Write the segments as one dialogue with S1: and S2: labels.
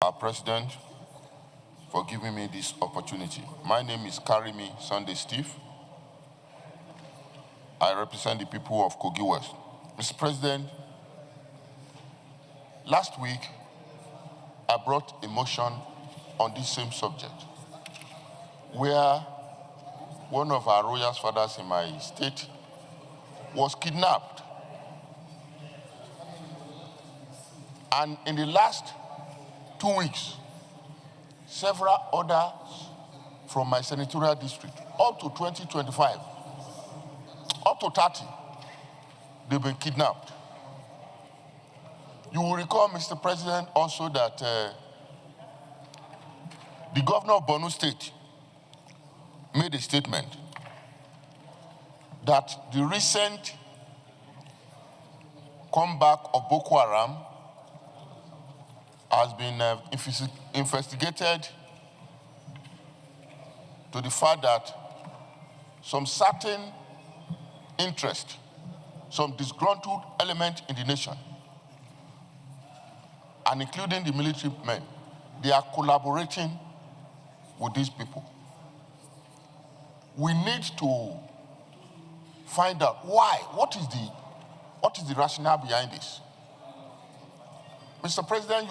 S1: Our President, for giving me this opportunity. My name is Karimi Sunday Steve. I represent the people of Kogi West. Mr. President, last week I brought a motion on this same subject where one of our royal fathers in my state was kidnapped. And in the last 2 weeks, several others from my senatorial district, up to 2025, up to 30, they've been kidnapped. You will recall, Mr. President, also that the governor of Borno State made a statement that the recent comeback of Boko Haram has been investigated to the fact that some certain interest, some disgruntled element in the nation, and including the military men, they are collaborating with these people. We need to find out why, what is the rationale behind this? Mr. President,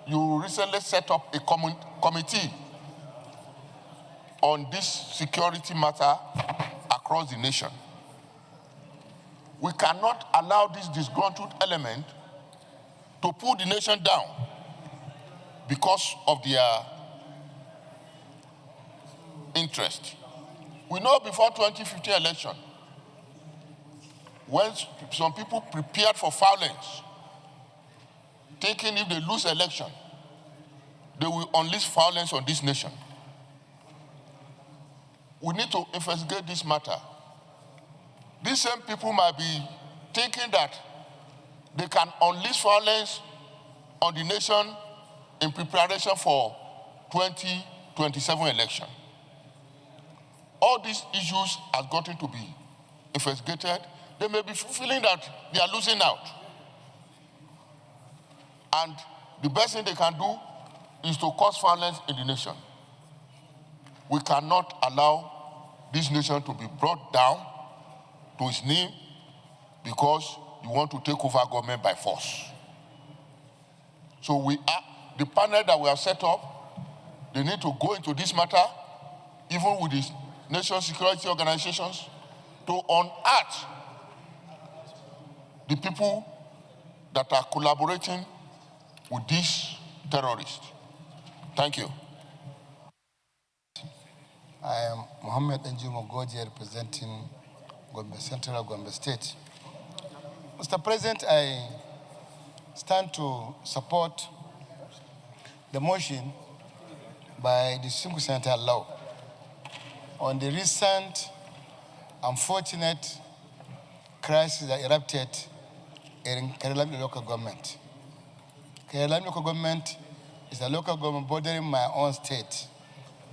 S1: you recently set up a committee on this security matter across the nation. We cannot allow this disgruntled element to pull the nation down because of their interest. We know before 2015 election, when some people prepared for violence, thinking if they lose election, they will unleash violence on this nation. We need to investigate this matter. These same people might be thinking that they can unleash violence on the nation in preparation for 2027 election. All these issues have gotten to be investigated. They may be feeling that they are losing out. And the best thing they can do is to cause violence in the nation. We cannot allow this nation to be brought down to its knee because you want to take over government by force. So the panel that we have set up, they need to go into this matter, even with the nation security organizations, to unearth the people that are collaborating with these terrorists. Thank you.
S2: I am Mohammed Enjumo Goji, representing Central Gombe State. Mr. President, I stand to support the motion by the single senator law on the recent unfortunate crisis that erupted in Kerala local government. Kerala local government is a local government bordering my own state,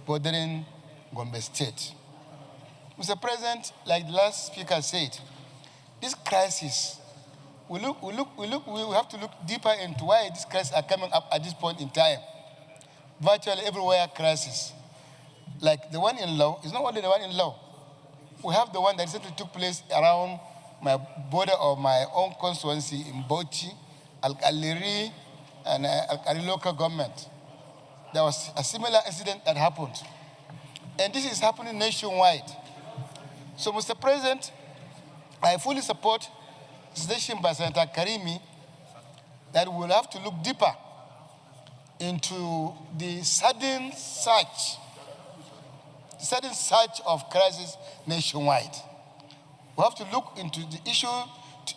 S2: bordering Gombe State. Mr. President, like the last speaker said, this crisis, we have to look deeper into why these crises are coming up at this point in time. Virtually everywhere crisis. Like the one in Law, it's not only the one in Law. We have the one that recently took place around my border of my own constituency in Bauchi, Al-Aliri, and Al-Aliri local government. There was a similar incident that happened. And this is happening nationwide. So, Mr. President, I fully support the suggestion by Senator Karimi that we will have to look deeper into the sudden surge of crisis nationwide. We have to look into the issue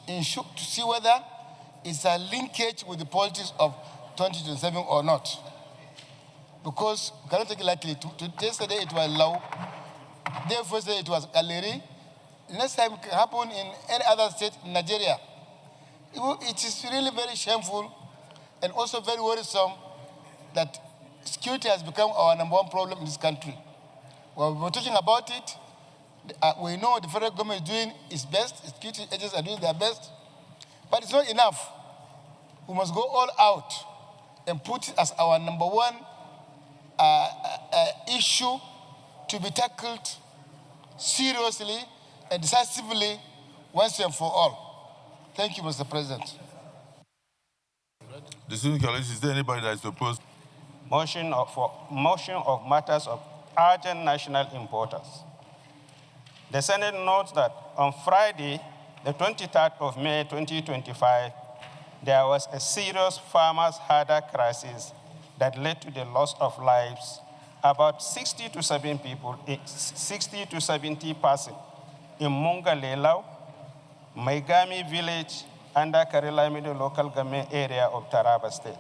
S2: to see whether it's a linkage with the politics of 2027 or not. Because we cannot take it lightly. Yesterday it was Law, day before it was Aleri. Next time it can happen in any other state in Nigeria. It is really very shameful and also very worrisome that security has become our number one problem in this country. Well, we're talking about it. We know the federal government is doing its best, security agencies are doing their best, but it's not enough. We must go all out and put it as our number one issue to be tackled seriously and decisively once and for all. Thank you, Mr. President.
S3: Distinguished colleagues, is there anybody that is opposed?
S4: Motion of matters of urgent national importance. The Senate notes that on Friday, the 23rd of May 2025, there was a serious farmers' herder crisis that led to the loss of lives about 60 to 70 persons in Mungalelau, Maigami village, under Karilamido local government area of Taraba State.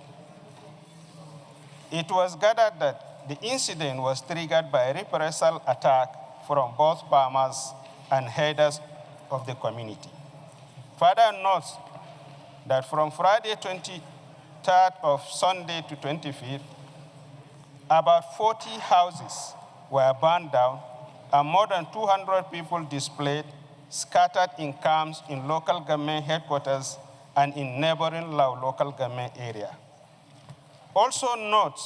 S4: It was gathered that the incident was triggered by a reprisal attack from both farmers and herders of the community. Further notes that from Friday 23rd of Sunday to 25th, about 40 houses were burned down and more than 200 people displaced, scattered in camps in local government headquarters and in neighboring local government area. Also note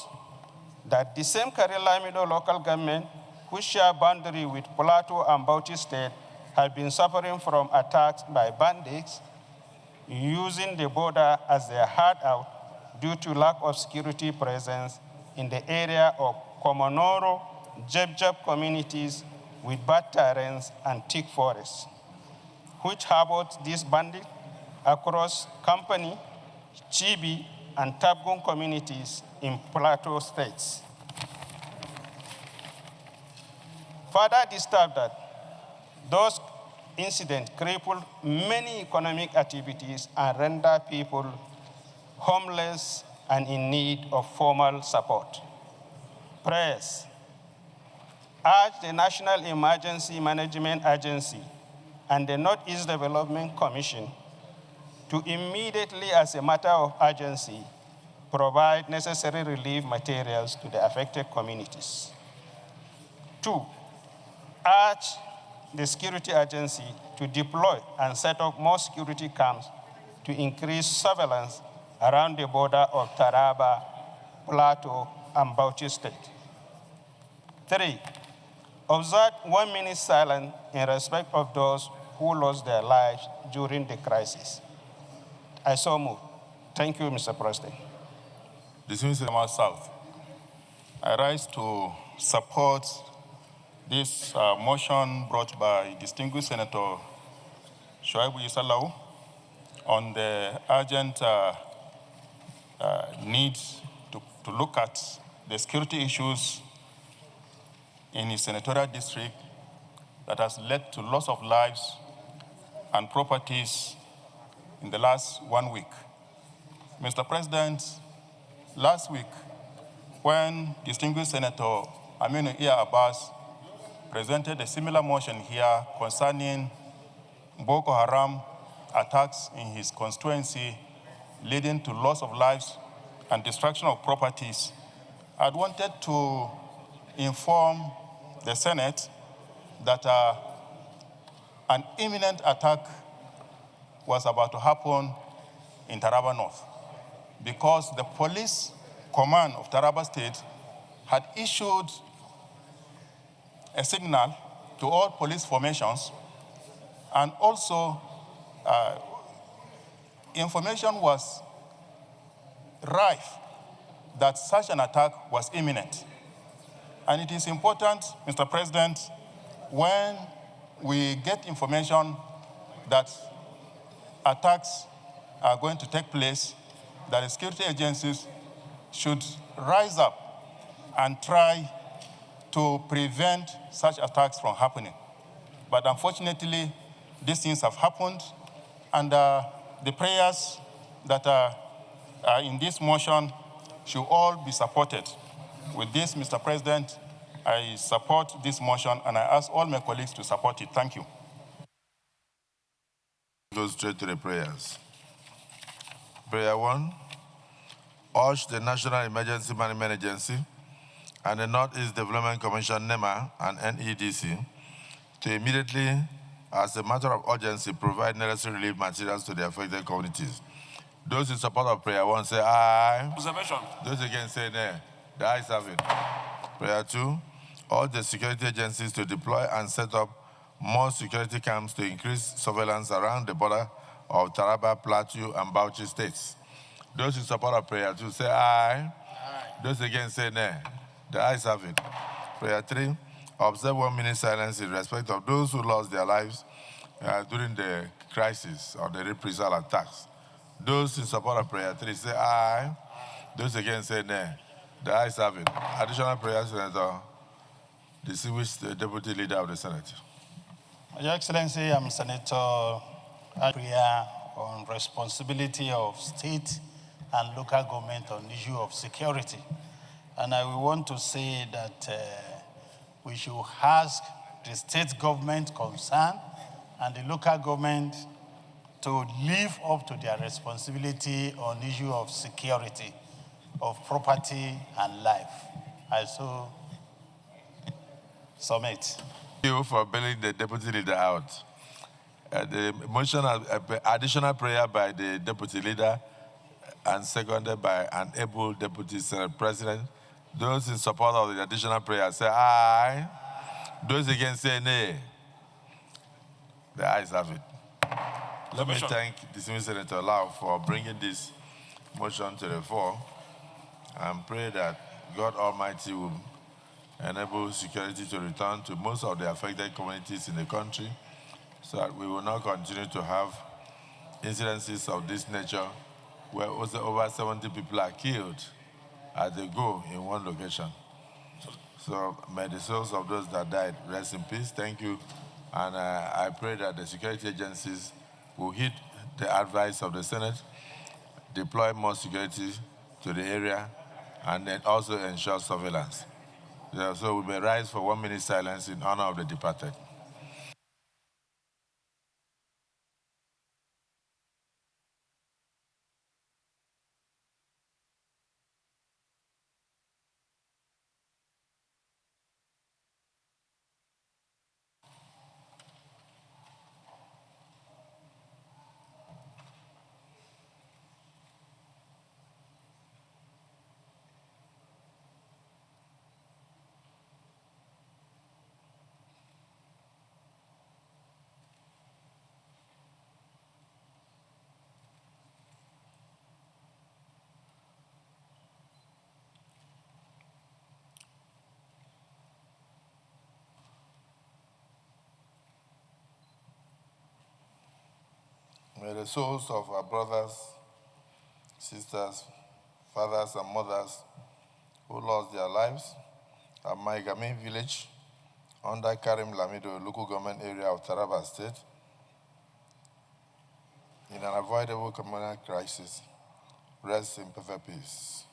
S4: that the same Karilamido local government, which share boundary with Plateau and Bauchi State, have been suffering from attacks by bandits using the border as their hideout due to lack of security presence in the area of Komonoro, Jebjeb communities with bad terrains and thick forests, which harbored these bandits across Company, Chibi, and Tabgun communities in Plateau states. Further disturbed that those incidents crippled many economic activities and render people homeless and in need of formal support. Prayers. Urge the National Emergency Management Agency and the Northeast Development Commission to immediately, as a matter of urgency, provide necessary relief materials to the affected communities. 2, urge the security agency to deploy and set up more security camps to increase surveillance around the border of Taraba, Plateau, and Bauchi State. 3, observe 1 minute silence in respect of those who lost their lives during the crisis. I so move. Thank you, Mr. President.
S3: Distinguished Senator South, I rise to support this motion brought by distinguished Senator Shoaibu Isalau on the urgent need to look at the security issues in his senatorial district that has led to loss of lives and properties in the last 1 week. Mr. President, last week, when distinguished Senator Aminu Iya Abbas presented a similar motion here concerning Boko Haram attacks in his constituency leading to loss of lives and destruction of properties, I wanted to inform the Senate that an imminent attack was about to happen in Taraba North because the police command of Taraba State had issued a signal to all police formations, and also information was rife that such an attack was imminent. And it is important, Mr. President, when we get information that attacks are going to take place, that the security agencies should rise up and try to prevent such attacks from happening. But unfortunately, these things have happened, and the prayers that are in this motion should all be supported. With this, Mr. President, I support this motion, and I ask all my colleagues to support it. Thank you.
S5: Go straight to the prayers. Prayer 1, urge the National Emergency Management Agency and the Northeast Development Commission, NEMA, and NEDC to immediately, as a matter of urgency, provide necessary relief materials to the affected communities. Those in support of prayer 1 say aye.
S3: Observation.
S5: Those against say nay. The ayes have it. Prayer 2, urge the security agencies to deploy and set up more security camps to increase surveillance around the border of Taraba, Plateau, and Bauchi states. Those in support of prayer 2 say aye. Those against say nay. The ayes have it. Prayer 3, observe 1 minute silence in respect of those who lost their lives during the crisis or the reprisal attacks. Those in support of prayer 3 say aye. Those against say nay. The ayes have it. Additional prayer, Senator, distinguished Deputy Leader of the Senate.
S4: Your Excellency, I'm Senator prayer on responsibility of state and local government on the issue of security. And I will want to say that we should ask the state government concerned and the local government to live up to their responsibility on the issue of security, of property and life. I so submit.
S5: Thank you for bailing the Deputy Leader out. The motion, additional prayer by the Deputy Leader and seconded by an able Deputy Senate President. Those in support of the additional prayer say aye. Those against say nay. The ayes have it. Let me thank distinguished Senator Lau for bringing this motion to the fore and pray that God Almighty will enable security to return to most of the affected communities in the country so that we will not continue to have incidences of this nature where also over 70 people are killed as they go in one location. So may the souls of those that died rest in peace. Thank you. And I pray that the security agencies will heed the advice of the Senate, deploy more security to the area, and then also ensure surveillance. So we may rise for 1 minute silence in honor of the departed. May the souls of our brothers, sisters, fathers, and mothers who lost their lives at Maigame village under Karim Lamido local government area of Taraba State in an avoidable communal crisis rest in perfect peace.